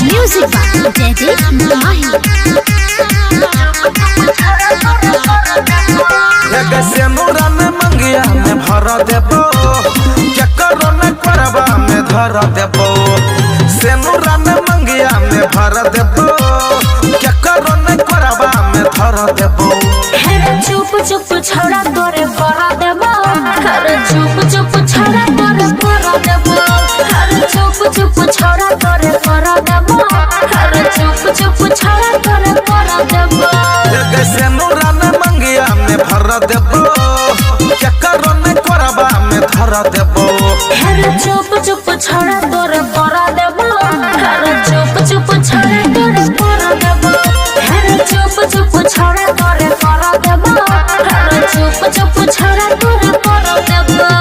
music सेनुरा में मंगिया में भर देबो क्या करो न करबा में धर देबो सेनुरा में मंगिया में भर देबो क्या करो न करबा में धर देबो चुप चुप छौड़ा तोरे कर देबो चुप चुप छौड़ा तोरे कर देबो चुप चुप छौड़ा तोरे कर देबो चुप चुप छौड़ा तोरे कर देबो सेनुरा में मंगिया में भर देबो क्या करो न करबा में धर देबो चुप चुप छौड़ा तोरे कर देबो चुप चुप छौड़ा तोरे कर देबो चुप चुप छौड़ा तोरे कर देबो चुप चुप छौड़ा तोरे कर देबो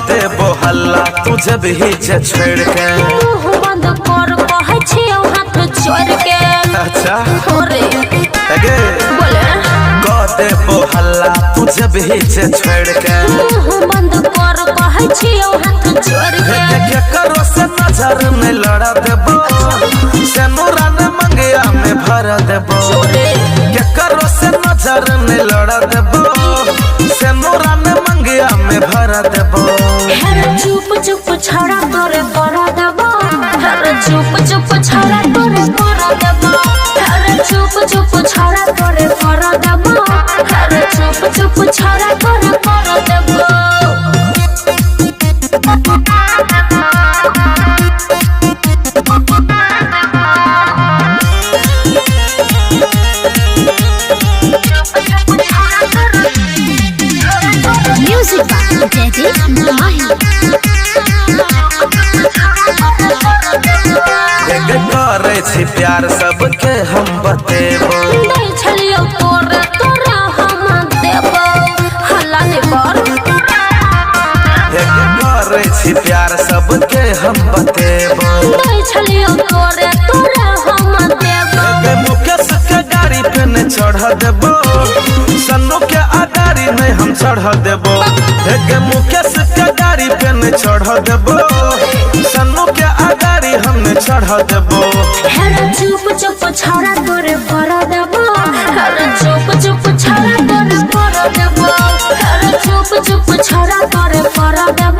देबो हल्ला तुझे भी छेड़ के मुंह बंद कर कहै छियौ हाथ छोड़ के अच्छा अरे अगे बोले देबो हल्ला तुझे भी छेड़ के मुंह बंद कर कहै छियौ हाथ छोड़ के क्या करो से नजर में लड़ा देबो सेनुरा ने मंगिया में भर देबो क्या करो से नजर में लड़ा देबो सेनुरा ने मंगिया में भर देबो चुप चुप छौड़ा तोरे कर देबो चुप चुप छौड़ा तोरे कर देबो चुप चुप छौड़ा तोरे कर देबो चुप चुप छौड़ा तोरे कर देबो म्यूजिक करे छी प्यार सबके हम बतेबो नहीं छलियो तोरे तोरा हम देबो हल्ला नहीं कर करे छी प्यार सबके हम बतेबो नहीं छलियो तोरे तोरा हम देबो मुकेश के गाड़ी पे न चढ़ देबो सन्नो के अगाड़ी नहीं हम चढ़ देबो मुकेश के गाड़ी पे न चढ़ देबो सन्नो के अगाड़ी हम न चढ़ देबो चुप चुप छौड़ा तोरे कर देबो चुप चुप छौड़ा तोरे कर देबो चुप चुप छौड़ा तोरे कर देबो